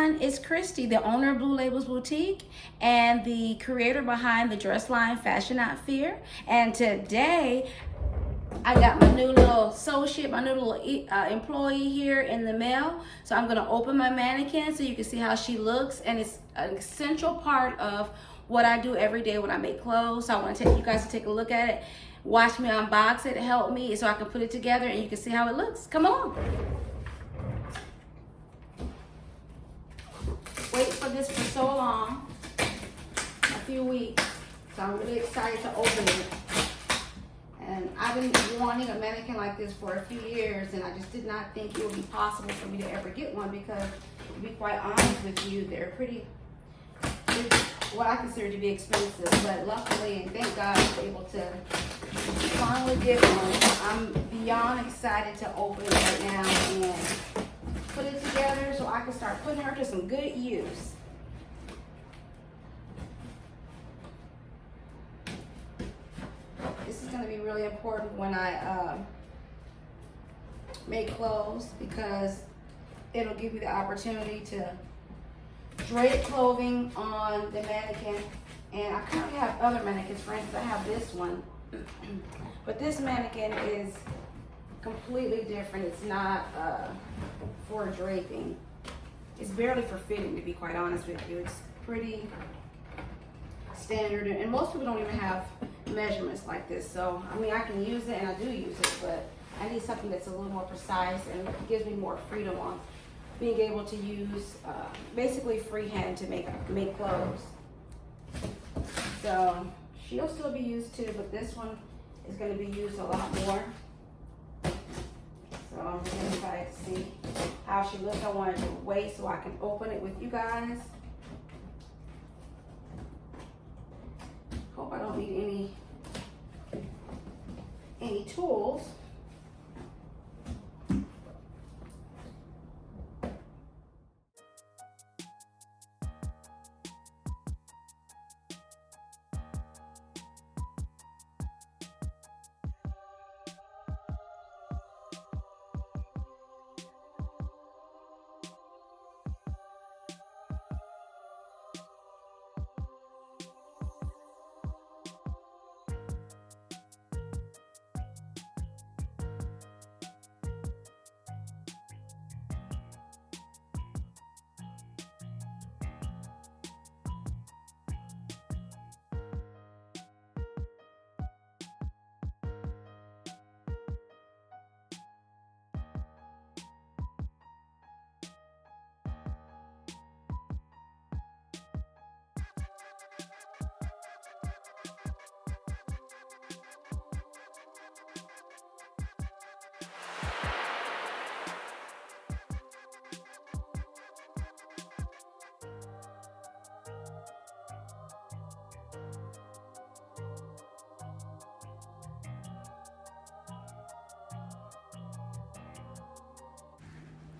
everyone. It's Christy, the owner of Blue Labels Boutique and the creator behind the dress line Fashion Not Fear. And today I got my new little associate, my new little employee here in the mail. So I'm gonna open my mannequin so you can see how she looks, and it's an essential part of what I do every day when I make clothes. So I want to take you guys to take a look at it, watch me unbox it, help me so I can put it together and you can see how it looks. Come along. Wait for this for so long, a few weeks, so I'm really excited to open it. And I've been wanting a mannequin like this for a few years, and I just did not think it would be possible for me to ever get one because, to be quite honest with you, they're what I consider to be expensive. But luckily, and thank God, I was able to finally get one. I'm beyond excited to open it right now and put it together so I can start putting her to some good use. This is going to be really important when I make clothes, because it'll give you the opportunity to drape clothing on the mannequin. And I currently have other mannequins. For instance, I have this one, but this mannequin is completely different. It's not for draping. It's barely for fitting, to be quite honest with you. It's pretty standard, and most people don't even have measurements like this. So I mean, I can use it, and I do use it, but I need something that's a little more precise and gives me more freedom on being able to use basically freehand to make clothes. So she'll still be used too, but this one is going to be used a lot more. So I'm really excited to see how she looks. I wanted to wait so I can open it with you guys. Hope I don't need any tools.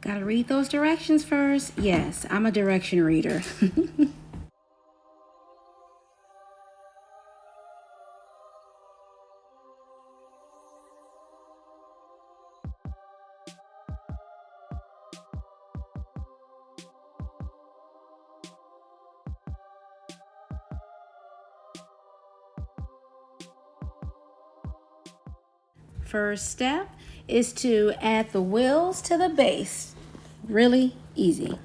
Gotta read those directions first. Yes, I'm a direction reader. First step is to add the wheels to the base. Really easy.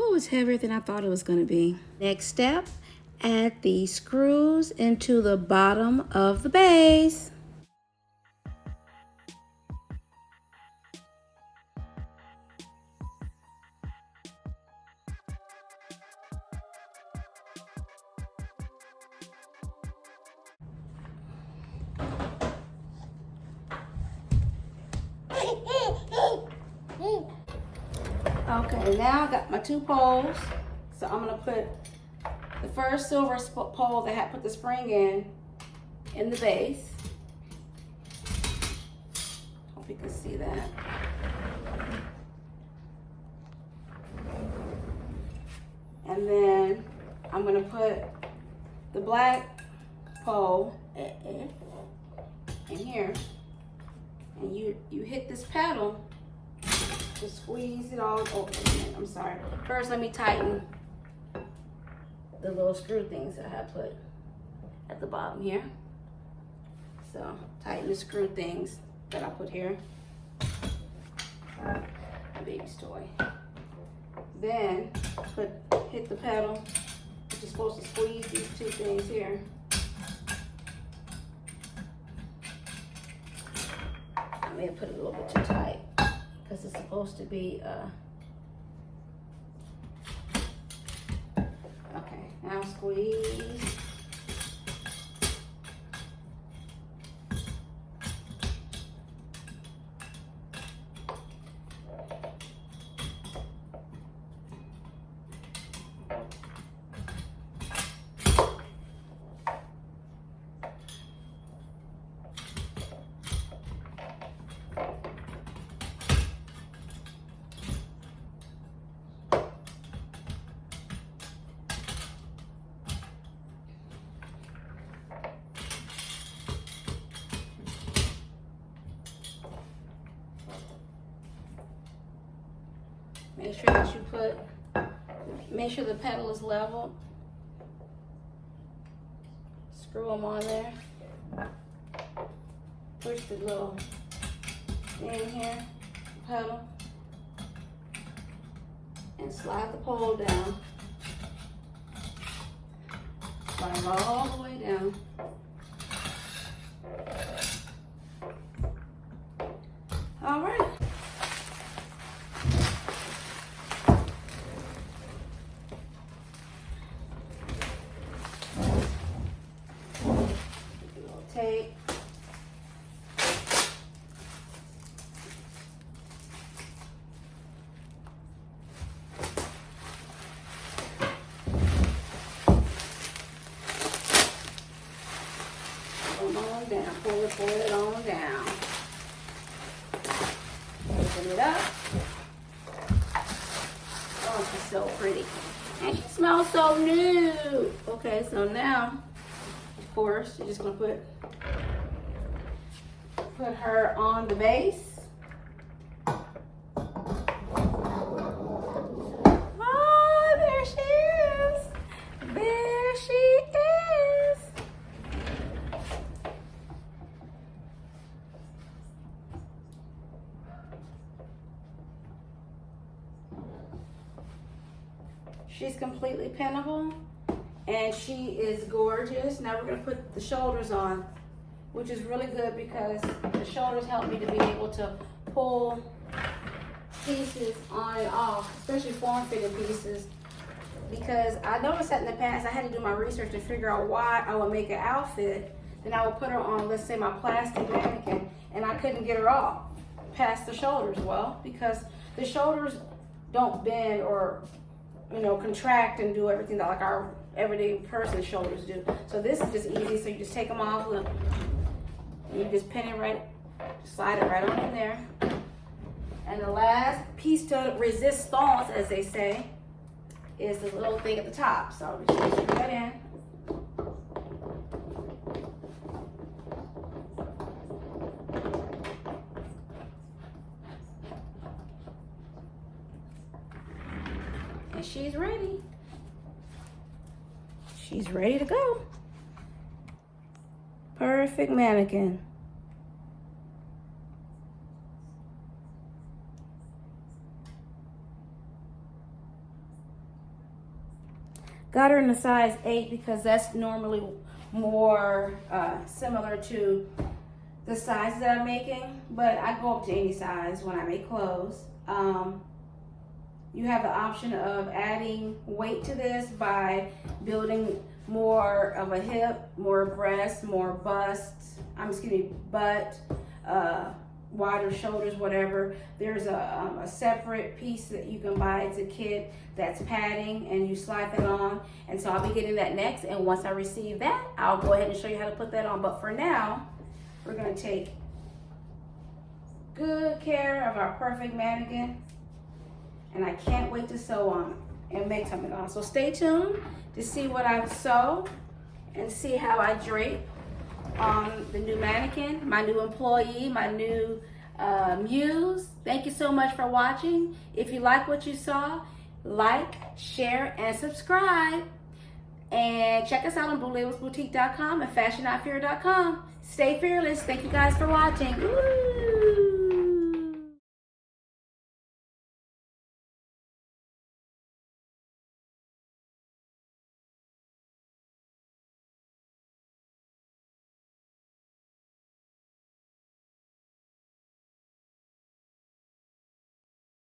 Oh, it's heavier than I thought it was going to be. Next step, add the screws into the bottom of the base. Okay, now I got my 2 poles. So I'm gonna put the first silver pole that I put the spring in the base. Hope you can see that. And then I'm gonna put the black pole in here. And you hit this pedal to squeeze it all over. I'm sorry. First, let me tighten the little screw things that I have put at the bottom here. So tighten the screw things that I put here. My baby's toy. Then hit the pedal, which is supposed to squeeze these 2 things here. I may have put it a little bit too tight because it's supposed to be okay, now squeeze. Make sure the pedal is level. Screw them on there. Push the little thing here, pedal, and slide the pole down. Slide it all the way down. All right. Tape. Pull on down. Pull it on down. Open it up. Oh, she's so pretty. And she smells so new. Okay, so now, of course, you're just gonna put her on the base. Oh, there she is. There she is. She's completely pinnable and she is gorgeous. Now we're gonna put the shoulders on, which is really good because the shoulders help me to be able to pull pieces on and off, especially form-fitted pieces. Because I noticed that in the past, I had to do my research to figure out why I would make an outfit. Then I would put her on, let's say, my plastic mannequin, and I couldn't get her off past the shoulders. Well, because the shoulders don't bend or, you know, contract and do everything that like our everyday person's shoulders do. So this is just easy. So you just take them off, and you just pin it right, slide it right on in there. And the last piece de resistance, as they say, is the little thing at the top. So we just put that in. And she's ready. She's ready to go. Perfect mannequin. Got her in a size 8 because that's normally more similar to the size that I'm making, but I go up to any size when I make clothes. You have the option of adding weight to this by building more of a hip, more breast, more bust, butt, wider shoulders, whatever. There's a separate piece that you can buy. It's a kit that's padding and you slide that on. And so I'll be getting that next. And once I receive that, I'll go ahead and show you how to put that on. But for now, we're gonna take good care of our perfect mannequin. And I can't wait to sew on and make something on. So stay tuned to see what I sew and see how I drape on the new mannequin, my new employee, my new muse. Thank you so much for watching. If you like what you saw, like, share, and subscribe. And check us out on BlueLabelsBoutique.com and FashionNotFear.com. Stay fearless. Thank you guys for watching. Woo!